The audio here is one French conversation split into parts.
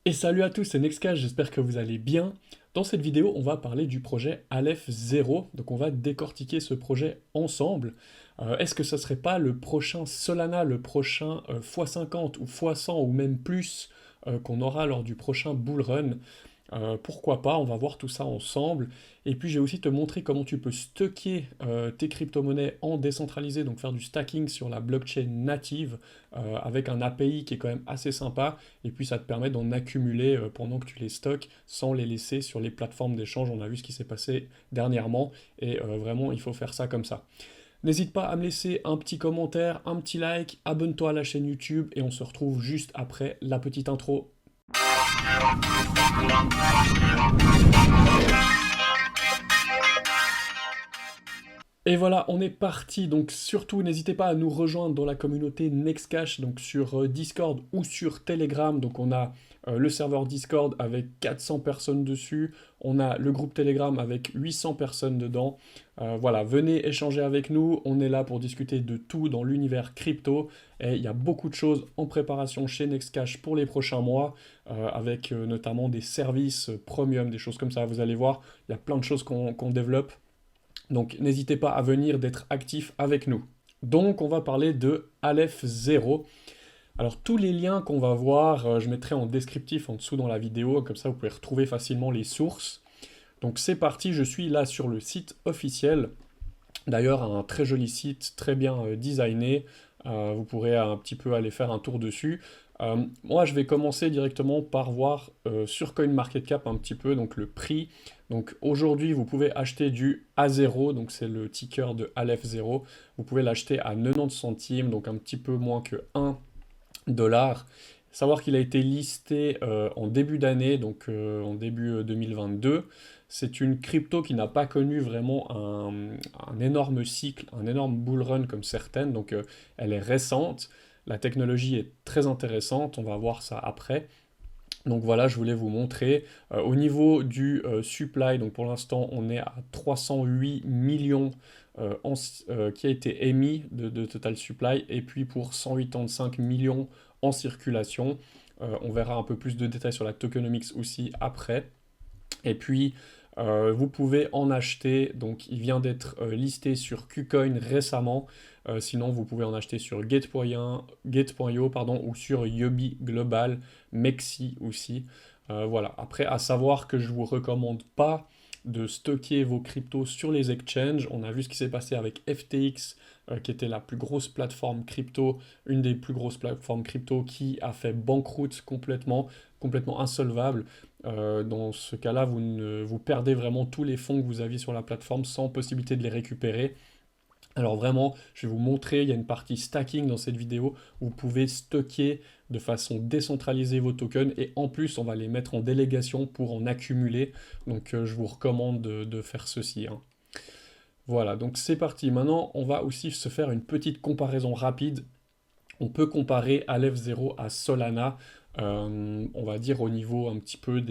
Et salut à tous, c'est Nextcash, j'espère que vous allez bien. Dans cette vidéo, on va parler du projet Aleph 0, donc on va décortiquer ce projet ensemble. Est-ce que ce serait pas le prochain Solana, le prochain x50 ou x100 ou même plus qu'on aura lors du prochain bull run? Pourquoi pas, on va voir tout ça ensemble. Et puis je vais aussi te montrer comment tu peux stocker tes crypto-monnaies en décentralisé, donc faire du stacking sur la blockchain native avec un API qui est quand même assez sympa. Et puis ça te permet d'en accumuler pendant que tu les stockes sans les laisser sur les plateformes d'échange. On a vu ce qui s'est passé dernièrement et vraiment il faut faire ça comme ça. N'hésite pas à me laisser un petit commentaire, un petit like, abonne-toi à la chaîne YouTube et on se retrouve juste après la petite intro. Et voilà, on est parti. Donc surtout, n'hésitez pas à nous rejoindre dans la communauté Nextcash, donc sur Discord ou sur Telegram. Donc on a le serveur Discord avec 400 personnes dessus. On a le groupe Telegram avec 800 personnes dedans. Voilà, venez échanger avec nous. On est là pour discuter de tout dans l'univers crypto. Et il y a beaucoup de choses en préparation chez Nextcash pour les prochains mois, avec notamment des services premium, des choses comme ça. Vous allez voir, il y a plein de choses qu'on développe. Donc n'hésitez pas à venir d'être actif avec nous. Donc on va parler de Aleph 0. Alors tous les liens qu'on va voir, je mettrai en descriptif en dessous dans la vidéo, comme ça vous pouvez retrouver facilement les sources. Donc c'est parti, je suis là sur le site officiel. D'ailleurs un très joli site, très bien designé. Vous pourrez un petit peu aller faire un tour dessus. Moi, je vais commencer directement par voir sur CoinMarketCap un petit peu, donc le prix. Donc aujourd'hui, vous pouvez acheter du A0, donc c'est le ticker de Aleph 0. Vous pouvez l'acheter à 90 centimes, donc un petit peu moins que 1 dollar. Savoir qu'il a été listé en début d'année, donc en début 2022. C'est une crypto qui n'a pas connu vraiment un énorme cycle, un énorme bull run comme certaines, donc elle est récente. La technologie est très intéressante, on va voir ça après. Donc voilà, je voulais vous montrer. Au niveau du supply, donc pour l'instant on est à 308 millions qui a été émis de total supply, et puis pour 185 millions en circulation. On verra un peu plus de détails sur la tokenomics aussi après. Et puis, vous pouvez en acheter, donc il vient d'être listé sur KuCoin récemment. Sinon, vous pouvez en acheter sur Gate.io pardon, ou sur Yobi Global, Mexi aussi. Voilà. Après, à savoir que je ne vous recommande pas de stocker vos cryptos sur les exchanges. On a vu ce qui s'est passé avec FTX, qui était la plus grosse plateforme crypto, une des plus grosses plateformes crypto qui a fait banqueroute complètement, complètement insolvable. Dans ce cas-là, vous perdez vraiment tous les fonds que vous aviez sur la plateforme sans possibilité de les récupérer. Alors vraiment, je vais vous montrer, il y a une partie stacking dans cette vidéo où vous pouvez stocker de façon décentralisée vos tokens et en plus on va les mettre en délégation pour en accumuler. Donc je vous recommande de faire ceci, hein. Voilà, donc c'est parti. Maintenant, on va aussi se faire une petite comparaison rapide. On peut comparer Aleph 0 à Solana, on va dire au niveau un petit peu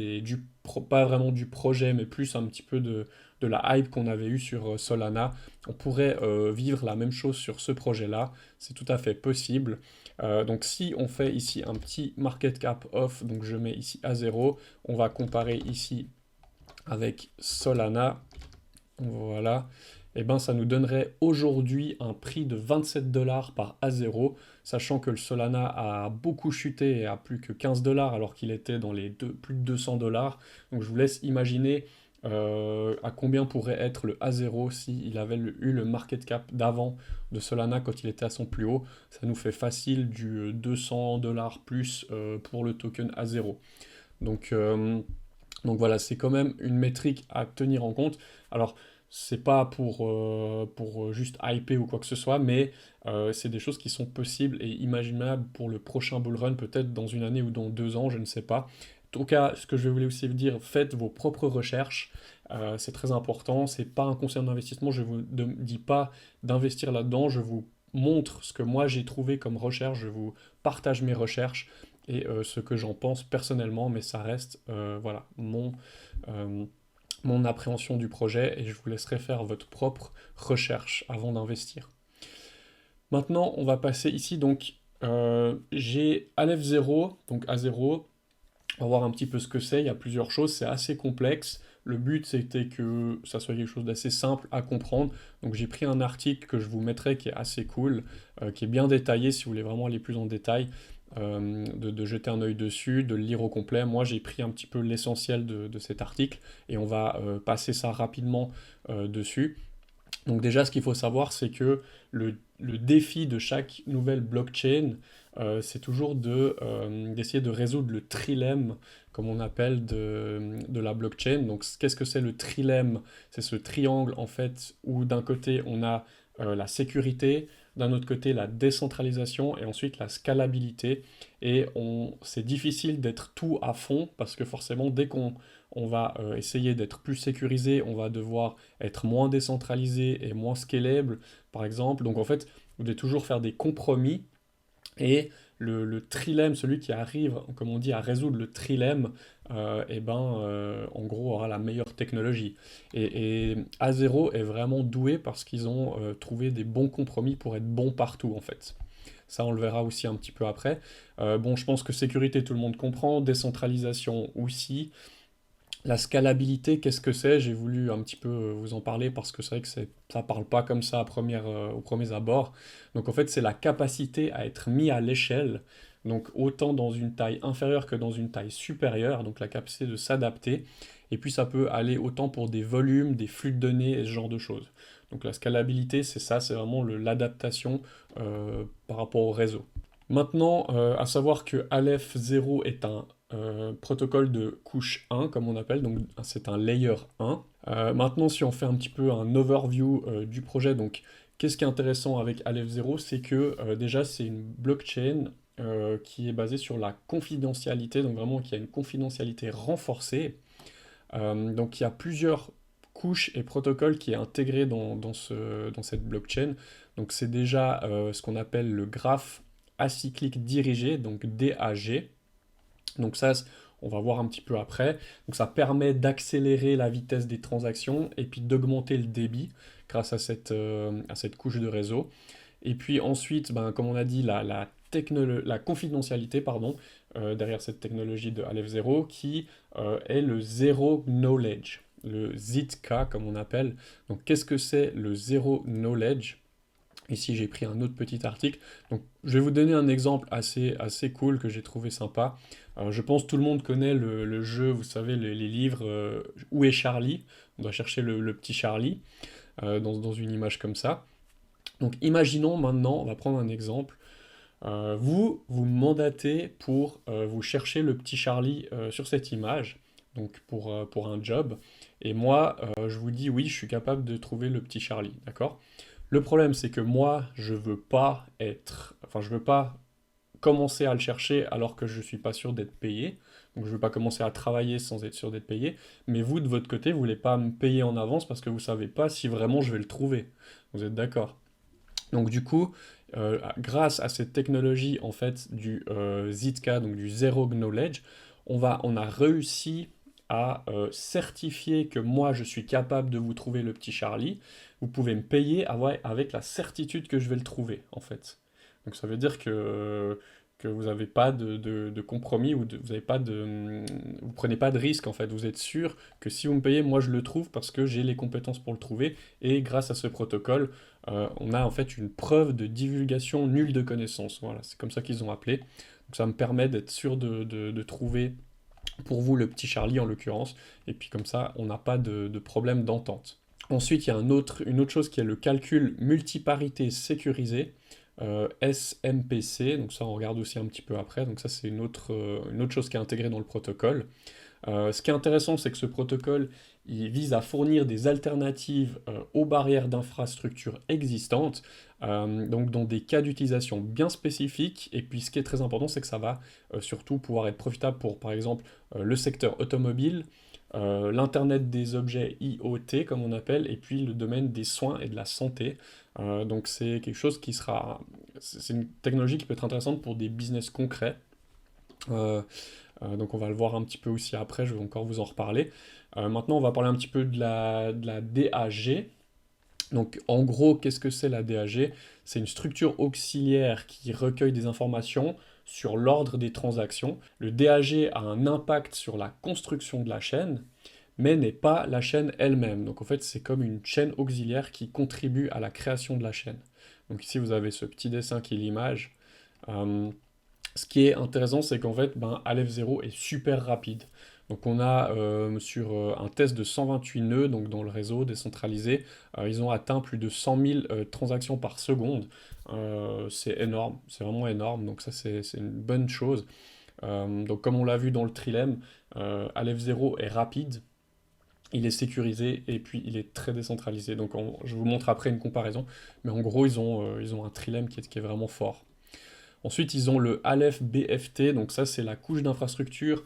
pas vraiment du projet, mais plus un petit peu de la hype qu'on avait eue sur Solana. On pourrait vivre la même chose sur ce projet-là, c'est tout à fait possible. Donc si on fait ici un petit market cap off, donc je mets ici à 0, on va comparer ici avec Solana, voilà, et ben ça nous donnerait aujourd'hui un prix de 27 dollars par A0, sachant que le Solana a beaucoup chuté et a plus que 15 dollars alors qu'il était dans les plus de 200 dollars. Donc je vous laisse imaginer à combien pourrait être le A0 s'il avait eu le market cap d'avant de Solana quand il était à son plus haut. Ça nous fait facile du 200 dollars plus pour le token A0. Donc, euh, donc voilà, c'est quand même une métrique à tenir en compte. Alors, c'est pas pour juste hyper ou quoi que ce soit, mais c'est des choses qui sont possibles et imaginables pour le prochain bull run, peut-être dans une année ou dans 2 ans, je ne sais pas. En tout cas, ce que je voulais aussi vous dire, faites vos propres recherches, c'est très important, c'est pas un conseil d'investissement, je vous dis pas d'investir là-dedans, je vous montre ce que moi j'ai trouvé comme recherche, je vous partage mes recherches et ce que j'en pense personnellement, mais ça reste voilà, euh, mon appréhension du projet et je vous laisserai faire votre propre recherche avant d'investir. Maintenant, on va passer ici, donc j'ai Aleph 0, donc A0, On va voir un petit peu ce que c'est, il y a plusieurs choses, c'est assez complexe. Le but, c'était que ça soit quelque chose d'assez simple à comprendre. Donc j'ai pris un article que je vous mettrai qui est assez cool, qui est bien détaillé si vous voulez vraiment aller plus en détail, de jeter un œil dessus, de le lire au complet. Moi, j'ai pris un petit peu l'essentiel de cet article et on va passer ça rapidement dessus. Donc déjà, ce qu'il faut savoir, c'est que le défi de chaque nouvelle blockchain, c'est toujours d'essayer de résoudre le trilemme, comme on appelle, de la blockchain. Donc qu'est-ce que c'est le trilemme? C'est ce triangle, en fait, où d'un côté, on a la sécurité, d'un autre côté, la décentralisation, et ensuite la scalabilité. Et c'est difficile d'être tout à fond, parce que forcément, dès qu'on va essayer d'être plus sécurisé, on va devoir être moins décentralisé et moins scalable, par exemple. Donc en fait, vous devez toujours faire des compromis et le trilemme, celui qui arrive, comme on dit, à résoudre le trilemme, en gros, aura la meilleure technologie. Et A0 est vraiment doué parce qu'ils ont trouvé des bons compromis pour être bons partout, en fait. Ça, on le verra aussi un petit peu après. Bon, je pense que sécurité, tout le monde comprend. Décentralisation aussi. La scalabilité, qu'est-ce que c'est? J'ai voulu un petit peu vous en parler parce que c'est vrai que ça parle pas comme ça aux premiers abords. Donc en fait, c'est la capacité à être mis à l'échelle, donc autant dans une taille inférieure que dans une taille supérieure, donc la capacité de s'adapter. Et puis ça peut aller autant pour des volumes, des flux de données et ce genre de choses. Donc la scalabilité, c'est ça, c'est vraiment l'adaptation par rapport au réseau. Maintenant, à savoir que Aleph 0 est un protocole de couche 1, comme on appelle, donc c'est un layer 1. Maintenant, si on fait un petit peu un overview du projet, donc qu'est-ce qui est intéressant avec Aleph 0, c'est que déjà c'est une blockchain qui est basée sur la confidentialité, donc vraiment qui a une confidentialité renforcée. Donc il y a plusieurs couches et protocoles qui est intégré dans cette blockchain. Donc c'est déjà ce qu'on appelle le graphe acyclique dirigé, donc DAG. Donc ça, on va voir un petit peu après. Donc ça permet d'accélérer la vitesse des transactions et puis d'augmenter le débit grâce à cette couche de réseau. Et puis ensuite, ben, comme on a dit, la confidentialité pardon, derrière cette technologie de Aleph 0 qui est le Zero Knowledge, le ZK comme on appelle. Donc qu'est-ce que c'est le Zero Knowledge? Ici, j'ai pris un autre petit article. Donc, je vais vous donner un exemple assez cool que j'ai trouvé sympa. Je pense que tout le monde connaît le jeu, vous savez, les livres Où est Charlie? On doit chercher le petit Charlie dans une image comme ça. Donc, imaginons maintenant, on va prendre un exemple. Vous mandatez pour vous chercher le petit Charlie sur cette image, donc pour un job. Et moi, je vous dis oui, je suis capable de trouver le petit Charlie, d'accord? Le problème, c'est que moi, je veux pas commencer à le chercher alors que je suis pas sûr d'être payé. Donc, je veux pas commencer à travailler sans être sûr d'être payé. Mais vous, de votre côté, vous voulez pas me payer en avance parce que vous savez pas si vraiment je vais le trouver. Vous êtes d'accord? Donc, du coup, grâce à cette technologie en fait du ZK, donc du Zero Knowledge, on a réussi à certifier que moi je suis capable de vous trouver le petit Charlie. Vous pouvez me payer avec la certitude que je vais le trouver en fait. Donc ça veut dire que vous n'avez pas de compromis ou vous avez pas vous prenez pas de risque en fait. Vous êtes sûr que si vous me payez, moi je le trouve parce que j'ai les compétences pour le trouver et grâce à ce protocole, on a en fait une preuve de divulgation nulle de connaissances. Voilà, c'est comme ça qu'ils ont appelé. Donc ça me permet d'être sûr de trouver pour vous le petit Charlie en l'occurrence, et puis comme ça on n'a pas de problème d'entente. Ensuite, il y a une autre chose qui est le calcul multiparité sécurisé, SMPC, donc ça on regarde aussi un petit peu après, donc ça c'est une autre chose qui est intégrée dans le protocole. Ce qui est intéressant, c'est que ce protocole, il vise à fournir des alternatives aux barrières d'infrastructure existantes, donc dans des cas d'utilisation bien spécifiques. Et puis ce qui est très important, c'est que ça va surtout pouvoir être profitable pour, par exemple, le secteur automobile, l'Internet des objets IoT, comme on appelle, et puis le domaine des soins et de la santé. Donc c'est quelque chose c'est une technologie qui peut être intéressante pour des business concrets. Euh, donc on va le voir un petit peu aussi après, je vais encore vous en reparler. Maintenant, on va parler un petit peu de la DAG. Donc en gros, qu'est-ce que c'est la DAG? C'est une structure auxiliaire qui recueille des informations sur l'ordre des transactions. Le DAG a un impact sur la construction de la chaîne, mais n'est pas la chaîne elle-même. Donc en fait, c'est comme une chaîne auxiliaire qui contribue à la création de la chaîne. Donc ici, vous avez ce petit dessin qui est l'image. Euh, Ce qui est intéressant, c'est qu'en fait, Aleph 0 est super rapide. Donc on a sur un test de 128 nœuds, donc dans le réseau décentralisé, ils ont atteint plus de 100 000 transactions par seconde. C'est énorme, c'est vraiment énorme, donc ça c'est une bonne chose. Donc comme on l'a vu dans le trilemme, Aleph 0 est rapide, il est sécurisé et puis il est très décentralisé. Donc je vous montre après une comparaison, mais en gros ils ont un trilemme qui est vraiment fort. Ensuite, ils ont le Aleph BFT, donc ça c'est la couche d'infrastructure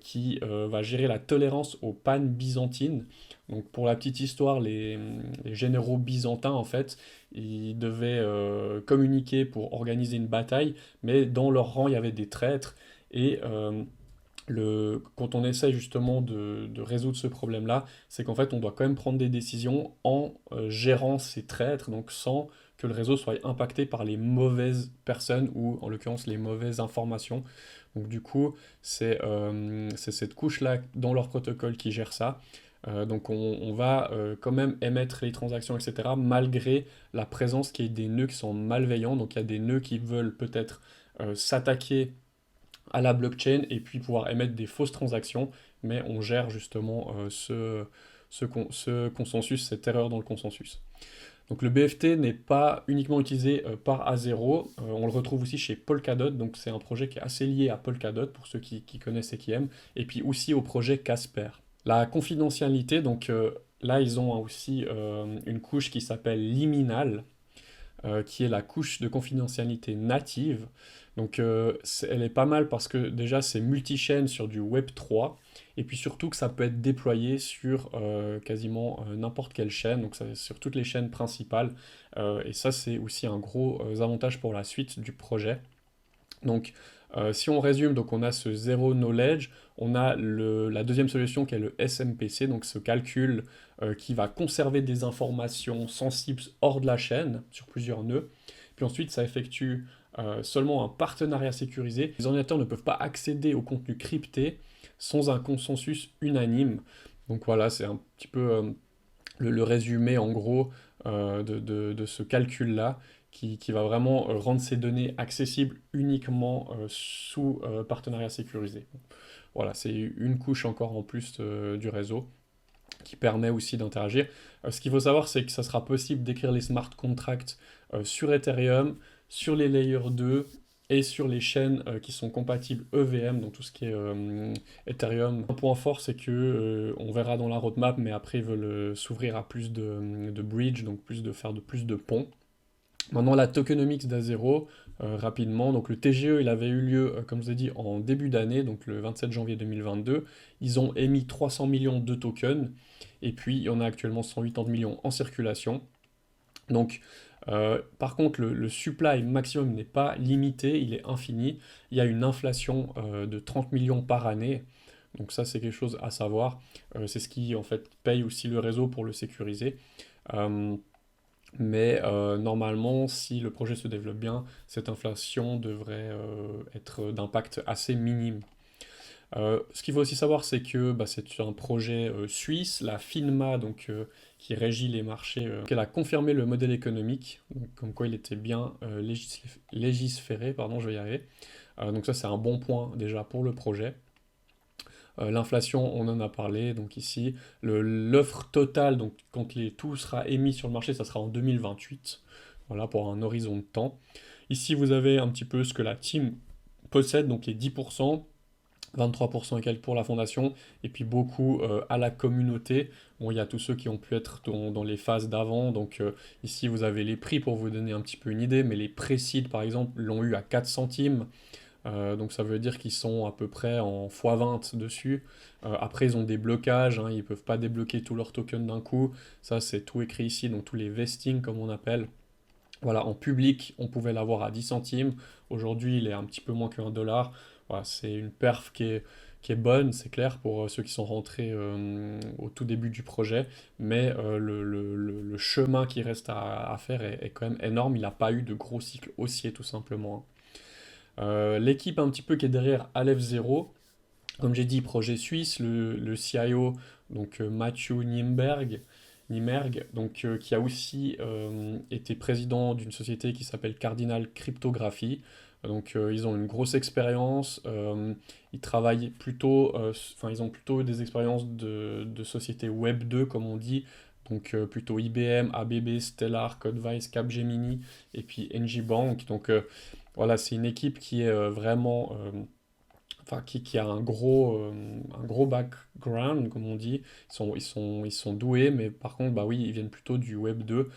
qui va gérer la tolérance aux pannes byzantines. Donc pour la petite histoire, les généraux byzantins en fait, ils devaient communiquer pour organiser une bataille, mais dans leur rang il y avait des traîtres et quand on essaye justement de résoudre ce problème-là, c'est qu'en fait on doit quand même prendre des décisions en gérant ces traîtres, donc sans que le réseau soit impacté par les mauvaises personnes ou en l'occurrence les mauvaises informations. Donc du coup, c'est cette couche-là dans leur protocole qui gère ça. Donc on va quand même émettre les transactions, etc., malgré la présence qui est des nœuds qui sont malveillants. Donc il y a des nœuds qui veulent peut-être s'attaquer à la blockchain et puis pouvoir émettre des fausses transactions, mais on gère justement ce consensus, cette erreur dans le consensus. Donc le BFT n'est pas uniquement utilisé par A0, on le retrouve aussi chez Polkadot, donc c'est un projet qui est assez lié à Polkadot pour ceux qui connaissent et qui aiment, et puis aussi au projet Casper. La confidentialité, donc là ils ont aussi une couche qui s'appelle Liminal, qui est la couche de confidentialité native. Donc elle est pas mal parce que déjà c'est multi-chaîne sur du Web 3 et puis surtout que ça peut être déployé sur quasiment n'importe quelle chaîne, donc ça, sur toutes les chaînes principales. Et ça c'est aussi un gros avantage pour la suite du projet. Donc, si on résume, donc on a ce zero knowledge, on a la deuxième solution qui est le SMPC, donc ce calcul qui va conserver des informations sensibles hors de la chaîne sur plusieurs nœuds. Puis ensuite, ça effectue seulement un partenariat sécurisé. Les ordinateurs ne peuvent pas accéder au contenu crypté sans un consensus unanime. Donc voilà, c'est un petit peu le résumé en gros de ce calcul-là qui va vraiment rendre ces données accessibles uniquement sous partenariat sécurisé. Voilà, c'est une couche encore en plus du réseau qui permet aussi d'interagir. Ce qu'il faut savoir, c'est que ça sera possible d'écrire les smart contracts sur Ethereum, sur les layers 2 et sur les chaînes qui sont compatibles EVM, donc tout ce qui est Ethereum. Un point fort, c'est que on verra dans la roadmap, mais après ils veulent s'ouvrir à plus de bridge, donc faire plus de ponts. Maintenant, la tokenomics d'A0, rapidement. Donc, le TGE, il avait eu lieu, comme je vous ai dit, en début d'année, donc le 27 janvier 2022. Ils ont émis 300 millions de tokens, et puis il y en a actuellement 180 millions en circulation. Donc, par contre, le supply maximum n'est pas limité, il est infini. Il y a une inflation de 30 millions par année. Donc ça, c'est quelque chose à savoir. C'est ce qui, en fait, paye aussi le réseau pour le sécuriser. Euh, mais normalement, si le projet se développe bien, cette inflation devrait être d'impact assez minime. Ce qu'il faut aussi savoir, c'est que c'est un projet suisse, la FINMA, donc, qui régit les marchés, qu'elle a confirmé le modèle économique, donc, comme quoi il était bien légiféré, pardon, je vais y arriver. Donc ça, c'est un bon point déjà pour le projet. L'inflation, on en a parlé, donc ici, l'offre totale, donc quand tout sera émis sur le marché, ça sera en 2028, voilà, pour un horizon de temps. Ici, vous avez un petit peu ce que la team possède, donc les 10%, 23% et quelques pour la fondation, et puis beaucoup à la communauté. Bon, il y a tous ceux qui ont pu être dans les phases d'avant, donc ici vous avez les prix pour vous donner un petit peu une idée, mais les précides par exemple l'ont eu à 4 centimes, donc ça veut dire qu'ils sont à peu près en x20 dessus. Après, ils ont des blocages, hein, ils ne peuvent pas débloquer tous leurs tokens d'un coup. Ça, c'est tout écrit ici, donc tous les vestings, comme on appelle. Voilà, en public, on pouvait l'avoir à 10 centimes. Aujourd'hui, il est un petit peu moins qu'un dollar. Voilà, c'est une perf qui est bonne, c'est clair, pour ceux qui sont rentrés au tout début du projet. Mais le chemin qui reste à faire est quand même énorme. Il n'a pas eu de gros cycle haussier, tout simplement. L'équipe un petit peu qui est derrière Aleph Zero, comme j'ai dit, projet suisse, le CIO, donc Mathieu Niemerg, donc, qui a aussi été président d'une société qui s'appelle Cardinal Cryptographie. Donc ils ont une grosse expérience, ils travaillent plutôt, enfin ils ont plutôt des expériences de société Web 2 comme on dit, donc plutôt IBM, ABB, Stellar, Codevice, Capgemini et puis NG Bank. Donc voilà, c'est une équipe qui est vraiment enfin, qui a un gros background, comme on dit. Ils sont doués, mais par contre, bah oui, ils viennent plutôt du Web 2.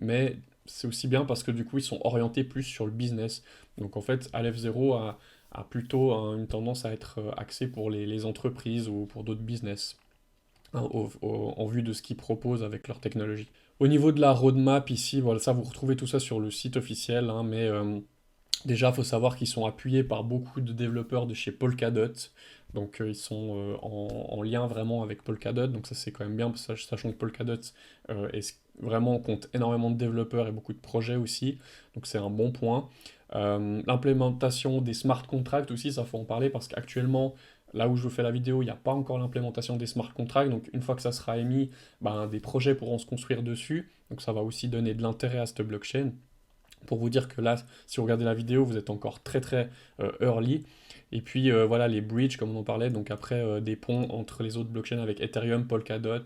Mais c'est aussi bien parce que du coup, ils sont orientés plus sur le business. Donc en fait, Aleph Zero a plutôt une tendance à être axé pour les entreprises ou pour d'autres business, hein, en vue de ce qu'ils proposent avec leur technologie. Au niveau de la roadmap ici, voilà, ça vous retrouvez tout ça sur le site officiel, hein, mais déjà, il faut savoir qu'ils sont appuyés par beaucoup de développeurs de chez Polkadot. Donc, ils sont en lien vraiment avec Polkadot. Donc, ça, c'est quand même bien, sachant que Polkadot vraiment compte énormément de développeurs et beaucoup de projets aussi. Donc, c'est un bon point. L'implémentation des smart contracts aussi, ça faut en parler parce qu'actuellement, là où je vous fais la vidéo, il n'y a pas encore l'implémentation des smart contracts. Donc, une fois que ça sera émis, ben, des projets pourront se construire dessus. Donc, ça va aussi donner de l'intérêt à cette blockchain. Pour vous dire que là, si vous regardez la vidéo, vous êtes encore très très early. Et puis voilà, les bridges, comme on en parlait, donc après des ponts entre les autres blockchains avec Ethereum, Polkadot,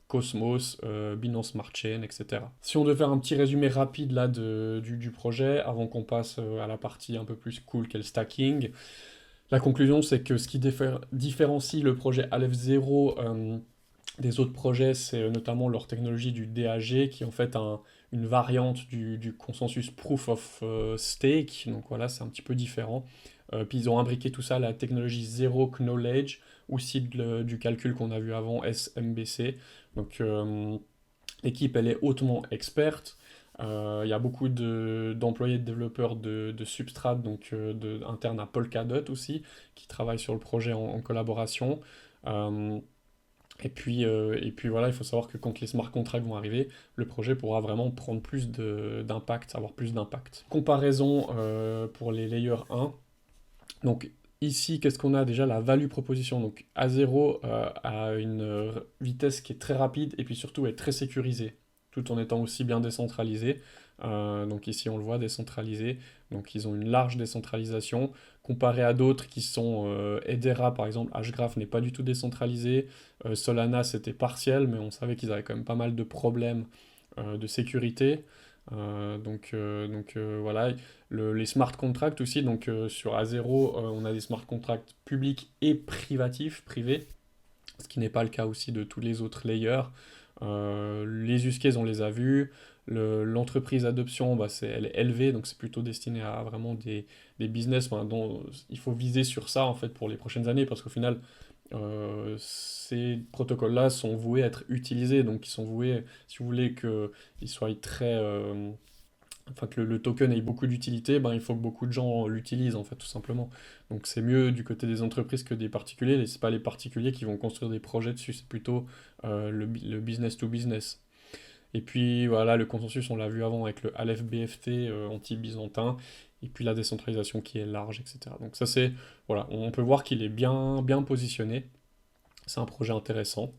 Cosmos, Binance Smart Chain, etc. Si on devait faire un petit résumé rapide là du projet, avant qu'on passe à la partie un peu plus cool qu'est le stacking, la conclusion c'est que ce qui différencie le projet Aleph Zero des autres projets, c'est notamment leur technologie du DAG, qui est en fait une variante du consensus Proof of Stake. Donc voilà, c'est un petit peu différent. Puis ils ont imbriqué tout ça à la technologie Zero Knowledge, aussi du calcul qu'on a vu avant, SMBC. Donc l'équipe, elle est hautement experte. Il y a beaucoup d'employés de développeurs de Substrat, donc internes à Polkadot aussi, qui travaillent sur le projet en collaboration. Euh, et puis voilà, il faut savoir que quand les smart contracts vont arriver, le projet pourra vraiment prendre plus d'impact, avoir plus d'impact. Comparaison pour les layers 1. Donc ici, qu'est-ce qu'on a déjà? La value proposition. Donc A0 a une vitesse qui est très rapide et puis surtout est très sécurisée, tout en étant aussi bien décentralisée. Donc ici, on le voit, décentralisé. Donc ils ont une large décentralisation, comparé à d'autres qui sont Hedera, par exemple. Hgraph n'est pas du tout décentralisé. Solana, c'était partiel, mais on savait qu'ils avaient quand même pas mal de problèmes de sécurité. Voilà, les smart contracts aussi, donc sur A0, on a des smart contracts publics et privés, ce qui n'est pas le cas aussi de tous les autres layers. Les use cases, on les a vus. L'entreprise adoption, bah, elle est élevée, donc c'est plutôt destiné à vraiment des business, enfin, dont il faut viser sur ça en fait pour les prochaines années, parce qu'au final, ces protocoles-là sont voués à être utilisés, donc ils sont voués, si vous voulez qu'ils soient très, enfin que le token ait beaucoup d'utilité, ben, il faut que beaucoup de gens l'utilisent en fait tout simplement. Donc c'est mieux du côté des entreprises que des particuliers, et c'est pas les particuliers qui vont construire des projets dessus, c'est plutôt le business to business. Et puis voilà, le consensus, on l'a vu avant avec le Aleph BFT anti-byzantin, et puis la décentralisation qui est large, etc. Donc ça c'est, voilà, on peut voir qu'il est bien positionné, c'est un projet intéressant.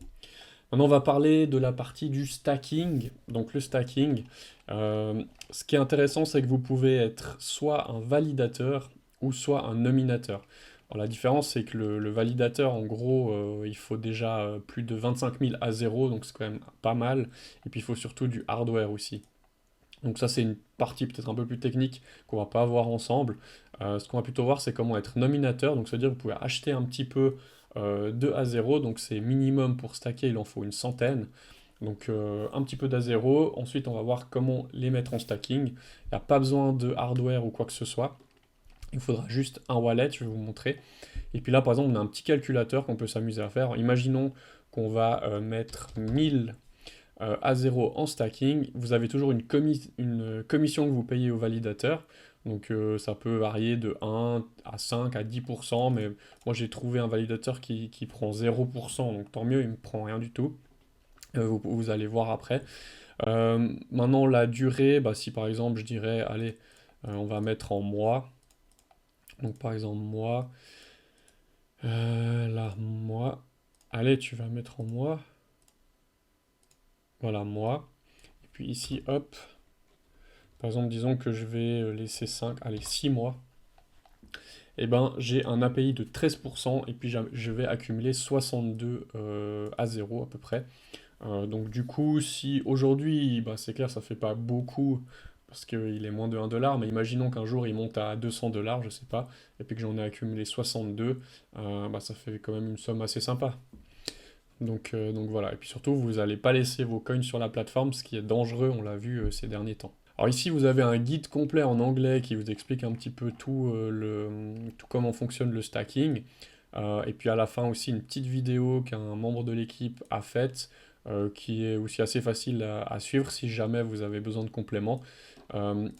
Maintenant, on va parler de la partie du stacking. Donc, le stacking, ce qui est intéressant, c'est que vous pouvez être soit un validateur ou soit un nominateur. Alors, la différence, c'est que le validateur, en gros, il faut déjà plus de 25 000 à zéro, donc c'est quand même pas mal. Et puis, il faut surtout du hardware aussi. Donc ça, c'est une partie peut-être un peu plus technique qu'on va pas voir ensemble. Ce qu'on va plutôt voir, c'est comment être nominateur. Donc, c'est-à-dire que vous pouvez acheter un petit peu de A0. Donc, c'est minimum pour stacker, il en faut une centaine. Donc, un petit peu d'A0. Ensuite, on va voir comment les mettre en stacking. Il n'y a pas besoin de hardware ou quoi que ce soit. Il faudra juste un wallet, je vais vous montrer. Et puis là, par exemple, on a un petit calculateur qu'on peut s'amuser à faire. Imaginons qu'on va mettre 1000 à zéro en stacking, vous avez toujours une commission que vous payez au validateur. Donc ça peut varier de 1 à 5 à 10%, mais moi j'ai trouvé un validateur qui prend 0%, donc tant mieux, il ne me prend rien du tout. Vous allez voir après. Maintenant la durée, bah, si par exemple je dirais, allez, on va mettre en mois. Donc par exemple, moi, là, moi, allez, tu vas mettre en moi, voilà, moi. Et puis ici, hop, par exemple, disons que je vais laisser 5, allez, 6 mois. Et ben, j'ai un API de 13% et puis je vais accumuler 62 à 0 à peu près. Donc du coup, si aujourd'hui, bah, c'est clair, ça fait pas beaucoup parce qu'il est moins de 1 dollar, mais imaginons qu'un jour il monte à 200 dollars, je sais pas, et puis que j'en ai accumulé 62, bah, ça fait quand même une somme assez sympa. Donc voilà, et puis surtout, vous n'allez pas laisser vos coins sur la plateforme, ce qui est dangereux, on l'a vu ces derniers temps. Alors ici, vous avez un guide complet en anglais qui vous explique un petit peu tout comment fonctionne le stacking. Et puis à la fin aussi une petite vidéo qu'un membre de l'équipe a faite, qui est aussi assez facile à suivre si jamais vous avez besoin de compléments.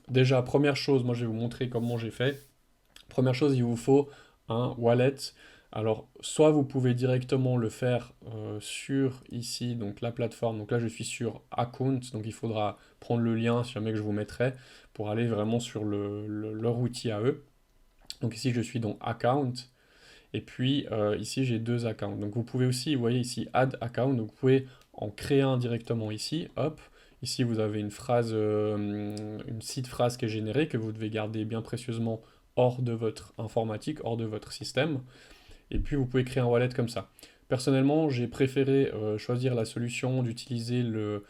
Déjà, première chose, moi je vais vous montrer comment j'ai fait. Première chose, il vous faut un wallet. Alors, soit vous pouvez directement le faire sur ici, donc la plateforme. Donc là, je suis sur Account, donc il faudra prendre le lien, si jamais que je vous mettrai, pour aller vraiment sur leur outil à eux. Donc ici, je suis dans Account, et puis ici, j'ai deux accounts. Donc vous pouvez aussi, vous voyez ici, Add Account, donc vous pouvez en créer un directement ici, hop. Ici, vous avez une phrase, une site phrase qui est générée, que vous devez garder bien précieusement hors de votre informatique, hors de votre système. Et puis vous pouvez créer un wallet comme ça. Personnellement, j'ai préféré choisir la solution d'utiliser le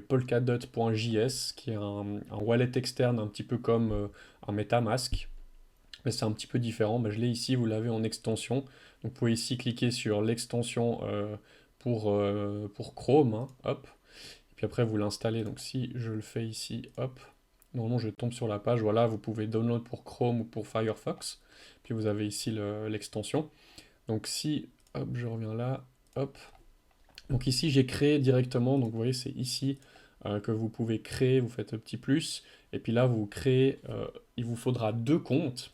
polkadot.js, qui est un wallet externe un petit peu comme un MetaMask. Mais c'est un petit peu différent. Bah, je l'ai ici, vous l'avez en extension. Donc vous pouvez ici cliquer sur l'extension pour Chrome, hein, hop. Et puis après vous l'installez. Donc si je le fais ici, hop. Normalement je tombe sur la page, voilà, vous pouvez download pour Chrome ou pour Firefox. Puis vous avez ici l'extension. Donc si, hop, je reviens là, hop. Donc ici j'ai créé directement, donc vous voyez c'est ici que vous pouvez créer, vous faites un petit plus, et puis là vous créez, il vous faudra deux comptes,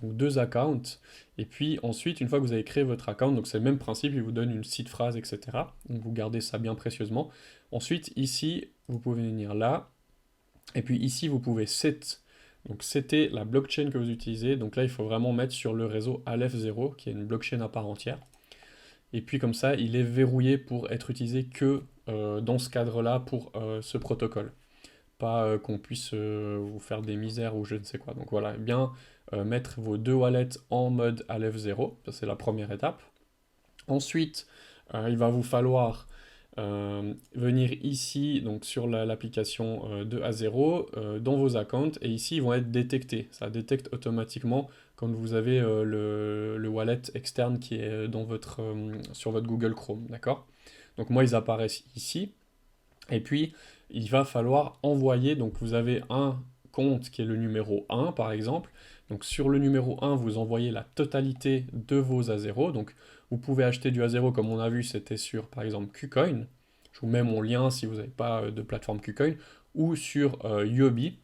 donc deux accounts, et puis ensuite une fois que vous avez créé votre account, donc c'est le même principe, il vous donne une seed phrase, etc. Donc vous gardez ça bien précieusement. Ensuite ici vous pouvez venir là, et puis ici vous pouvez set. Donc c'était la blockchain que vous utilisez, donc là il faut vraiment mettre sur le réseau Aleph0, qui est une blockchain à part entière. Et puis comme ça, il est verrouillé pour être utilisé que dans ce cadre-là pour ce protocole. Pas qu'on puisse vous faire des misères ou je ne sais quoi. Donc voilà, bien mettre vos deux wallets en mode Aleph0, ça c'est la première étape. Ensuite, il va vous falloir venir ici, donc sur l'application de A0, dans vos accounts, et ici ils vont être détectés. Ça détecte automatiquement quand vous avez le wallet externe qui est sur votre Google Chrome, d'accord? Donc moi ils apparaissent ici, et puis il va falloir envoyer, donc vous avez un compte qui est le numéro 1 par exemple, donc sur le numéro 1 vous envoyez la totalité de vos A0, donc vous pouvez acheter du A0 comme on a vu, c'était sur par exemple KuCoin. Je vous mets mon lien si vous n'avez pas de plateforme KuCoin. Ou sur Yobi.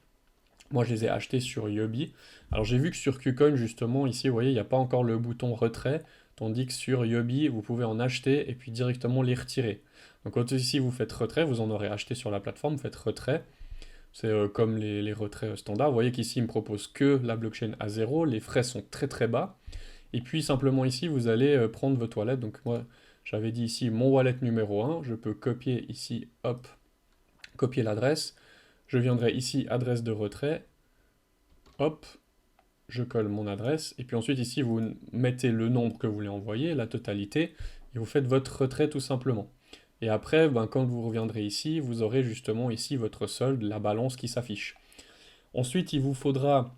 Moi, je les ai achetés sur Yobi. Alors, j'ai vu que sur KuCoin, justement, ici, vous voyez, il n'y a pas encore le bouton retrait. Tandis que sur Yobi, vous pouvez en acheter et puis directement les retirer. Donc, quand ici, vous faites retrait, vous en aurez acheté sur la plateforme, vous faites retrait. C'est comme les retraits standards. Vous voyez qu'ici, il me propose que la blockchain à 0. Les frais sont très très bas. Et puis simplement ici, vous allez prendre votre wallet. Donc moi, j'avais dit ici mon wallet numéro 1. Je peux copier ici, hop, copier l'adresse. Je viendrai ici, adresse de retrait. Hop, je colle mon adresse. Et puis ensuite ici, vous mettez le nombre que vous voulez envoyer, la totalité. Et vous faites votre retrait tout simplement. Et après, ben, quand vous reviendrez ici, vous aurez justement ici votre solde, la balance qui s'affiche. Ensuite, il vous faudra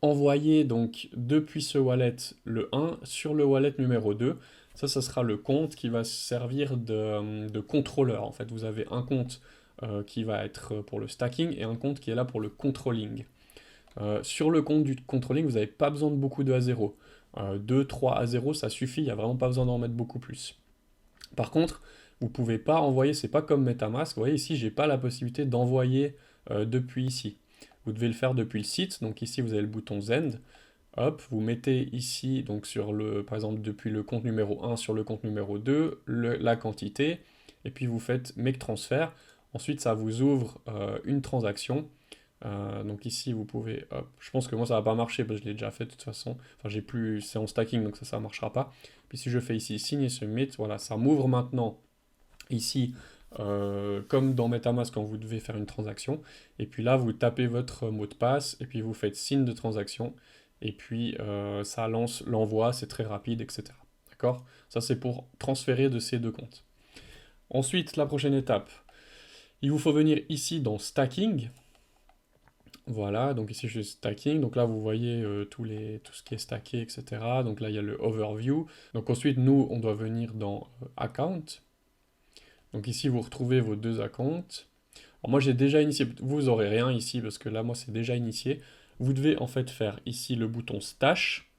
envoyer donc depuis ce wallet le 1 sur le wallet numéro 2. Ça sera le compte qui va servir de contrôleur. En fait, vous avez un compte qui va être pour le stacking et un compte qui est là pour le controlling. Sur le compte du controlling, vous n'avez pas besoin de beaucoup de A0. 2, 3 A0, ça suffit, il n'y a vraiment pas besoin d'en mettre beaucoup plus. Par contre, vous ne pouvez pas envoyer, c'est pas comme MetaMask, vous voyez ici, j'ai pas la possibilité d'envoyer depuis ici. Vous devez le faire depuis le site, donc ici vous avez le bouton Zend, hop, vous mettez ici, donc par exemple depuis le compte numéro 1 sur le compte numéro 2, la quantité, et puis vous faites Make Transfer, ensuite ça vous ouvre une transaction, Donc ici, vous pouvez, hop, je pense que moi ça va pas marcher parce que je l'ai déjà fait de toute façon. Enfin, j'ai plus, c'est en stacking donc ça marchera pas. Puis si je fais ici signer submit, voilà, ça m'ouvre maintenant ici comme dans MetaMask quand vous devez faire une transaction. Et puis là, vous tapez votre mot de passe et puis vous faites signe de transaction. Et puis ça lance l'envoi, c'est très rapide, etc. D'accord? Ça c'est pour transférer de ces deux comptes. Ensuite, la prochaine étape, il vous faut venir ici dans Stacking. Voilà, donc ici je suis stacking, donc là vous voyez tout ce qui est stacké, etc. Donc là il y a le overview. Donc ensuite nous on doit venir dans account. Donc ici vous retrouvez vos deux accounts. Alors moi j'ai déjà initié, vous aurez rien ici parce que là moi c'est déjà initié. Vous devez en fait faire ici le bouton stash.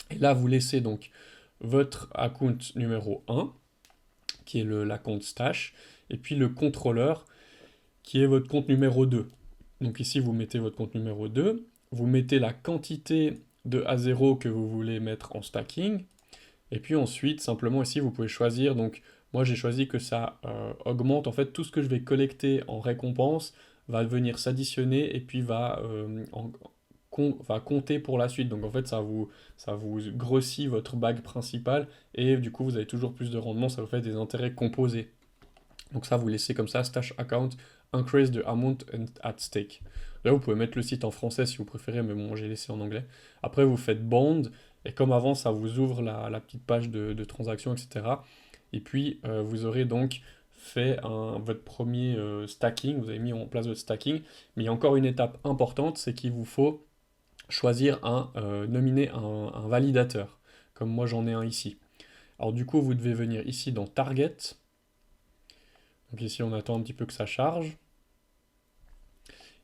Et là vous laissez donc votre account numéro 1, qui est l'account stash, et puis le contrôleur qui est votre compte numéro 2. Donc ici, vous mettez votre compte numéro 2, vous mettez la quantité de A0 que vous voulez mettre en stacking, et puis ensuite, simplement ici, vous pouvez choisir, donc moi j'ai choisi que ça augmente, en fait, tout ce que je vais collecter en récompense va venir s'additionner et puis va compter pour la suite. Donc en fait, ça vous grossit votre bague principale, et du coup, vous avez toujours plus de rendement, ça vous fait des intérêts composés. Donc ça, vous laissez comme ça, stash account, increase the amount at stake. Là, vous pouvez mettre le site en français si vous préférez, mais bon, moi j'ai laissé en anglais. Après, vous faites bond, et comme avant, ça vous ouvre la petite page de transaction, etc. Et puis, vous aurez donc fait votre premier stacking, vous avez mis en place votre stacking, mais il y a encore une étape importante, c'est qu'il vous faut choisir nominer un validateur, comme moi j'en ai un ici. Alors du coup, vous devez venir ici dans Target. Donc ici, on attend un petit peu que ça charge.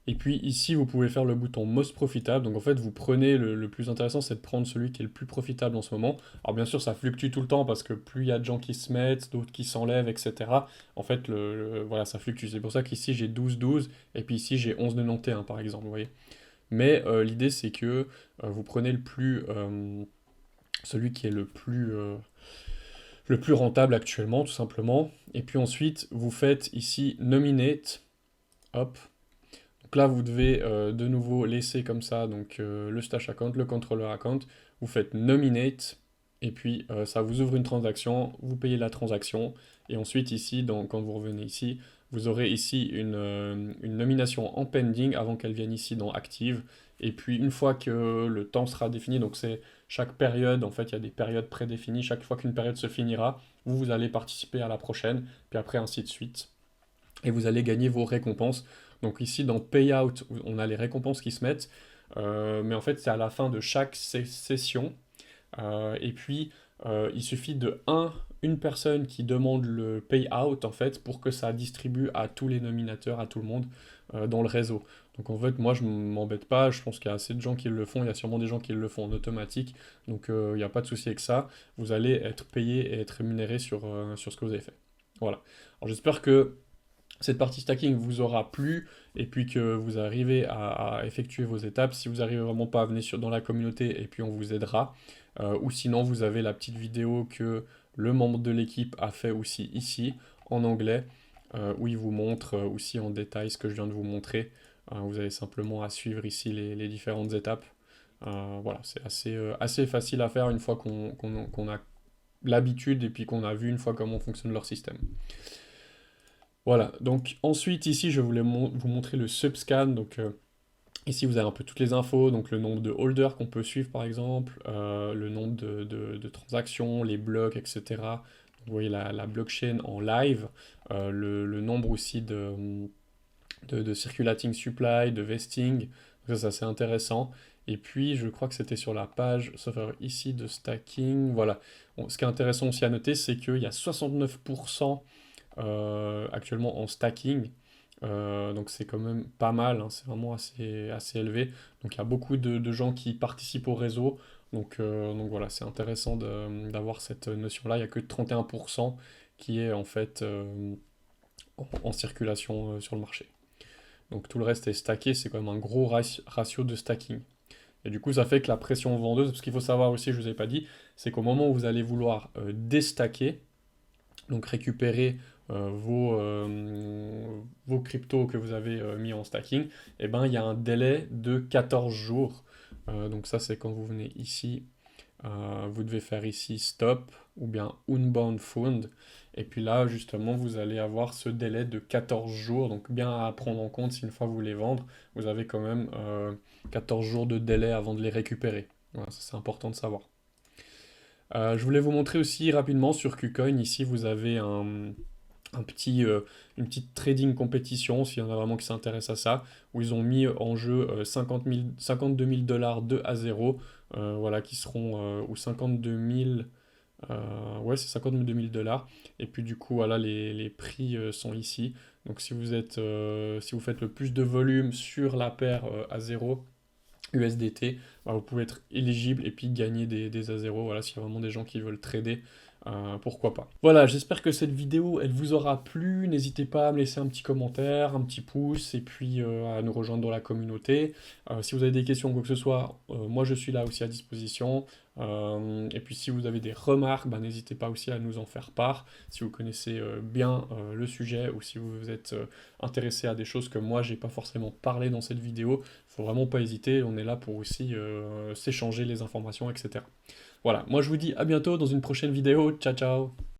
Et puis ici, vous pouvez faire le bouton Most Profitable. Donc en fait, vous prenez le plus intéressant, c'est de prendre celui qui est le plus profitable en ce moment. Alors bien sûr, ça fluctue tout le temps parce que plus il y a de gens qui se mettent, d'autres qui s'enlèvent, etc. En fait, voilà, ça fluctue. C'est pour ça qu'ici, j'ai 12,12 et puis ici, j'ai 11,91 par exemple, vous voyez. Mais l'idée, c'est que vous prenez celui qui est le plus rentable actuellement, tout simplement. Et puis ensuite, vous faites ici Nominate. Hop. Donc là, vous devez de nouveau laisser comme ça donc, le stash account, le controller account. Vous faites Nominate. Et puis, ça vous ouvre une transaction. Vous payez la transaction. Et ensuite, ici, quand vous revenez ici, vous aurez ici une nomination en pending avant qu'elle vienne ici dans Active. Et puis, une fois que le temps sera défini, donc c'est chaque période, en fait, il y a des périodes prédéfinies. Chaque fois qu'une période se finira, vous allez participer à la prochaine. Puis après, ainsi de suite. Et vous allez gagner vos récompenses. Donc ici, dans Payout, on a les récompenses qui se mettent. Mais en fait, c'est à la fin de chaque session. Et puis, il suffit de une personne qui demande le payout, en fait, pour que ça distribue à tous les nominateurs, à tout le monde dans le réseau. Donc en fait, moi, je ne m'embête pas. Je pense qu'il y a assez de gens qui le font. Il y a sûrement des gens qui le font en automatique. Donc il n'y a pas de souci avec ça. Vous allez être payé et être rémunéré sur ce que vous avez fait. Voilà. Alors j'espère que cette partie stacking vous aura plu et puis que vous arrivez à effectuer vos étapes. Si vous n'arrivez vraiment pas, venez dans la communauté et puis on vous aidera. Ou sinon, vous avez la petite vidéo que le membre de l'équipe a fait aussi ici, en anglais, où il vous montre aussi en détail ce que je viens de vous montrer. Vous avez simplement à suivre ici les différentes étapes. Voilà, c'est assez facile à faire une fois qu'on a l'habitude et puis qu'on a vu une fois comment fonctionne leur système. Voilà, donc ensuite ici je voulais vous montrer le subscan, donc ici vous avez un peu toutes les infos, donc le nombre de holders qu'on peut suivre par exemple, le nombre de transactions, les blocs, etc. Vous voyez la blockchain en live, le nombre aussi de circulating supply, de vesting, donc ça c'est assez intéressant. Et puis je crois que c'était sur la page, sauf erreur ici, de stacking, voilà. Bon, ce qui est intéressant aussi à noter, c'est qu'il y a 69% actuellement en stacking. Donc c'est quand même pas mal, hein, c'est vraiment assez élevé. Donc il y a beaucoup de gens qui participent au réseau. Donc voilà, c'est intéressant d'avoir cette notion-là. Il n'y a que 31% qui est en fait en circulation sur le marché. Donc tout le reste est stacké, c'est quand même un gros ratio de stacking. Et du coup, ça fait que la pression vendeuse, parce qu'il faut savoir aussi, je ne vous avais pas dit, c'est qu'au moment où vous allez vouloir déstacker, donc récupérer vos cryptos que vous avez mis en stacking, et ben, il y a un délai de 14 jours. Donc ça, c'est quand vous venez ici, vous devez faire ici stop ou bien unbound fund. Et puis là, justement, vous allez avoir ce délai de 14 jours. Donc bien à prendre en compte si une fois vous les vendre, vous avez quand même 14 jours de délai avant de les récupérer. Voilà, ça c'est important de savoir. Je voulais vous montrer aussi rapidement sur KuCoin, ici vous avez un petit, une petite trading compétition, s'il y en a vraiment qui s'intéressent à ça, où ils ont mis en jeu 52 000 dollars de à zéro, voilà, qui seront, ou 52 000, ouais, c'est 52 000 dollars. Et puis du coup, voilà, les prix sont ici. Donc si vous êtes, si vous faites le plus de volume sur la paire à zéro, USDT, bah, vous pouvez être éligible et puis gagner des A0. Voilà, s'il y a vraiment des gens qui veulent trader, pourquoi pas. Voilà, j'espère que cette vidéo, elle vous aura plu. N'hésitez pas à me laisser un petit commentaire, un petit pouce, et puis à nous rejoindre dans la communauté. Si vous avez des questions ou quoi que ce soit, moi je suis là aussi à disposition. Et puis si vous avez des remarques, bah, n'hésitez pas aussi à nous en faire part. Si vous connaissez bien le sujet ou si vous êtes intéressé à des choses que moi j'ai pas forcément parlé dans cette vidéo, faut vraiment pas hésiter, on est là pour aussi s'échanger les informations, etc. Voilà, moi je vous dis à bientôt dans une prochaine vidéo, ciao ciao!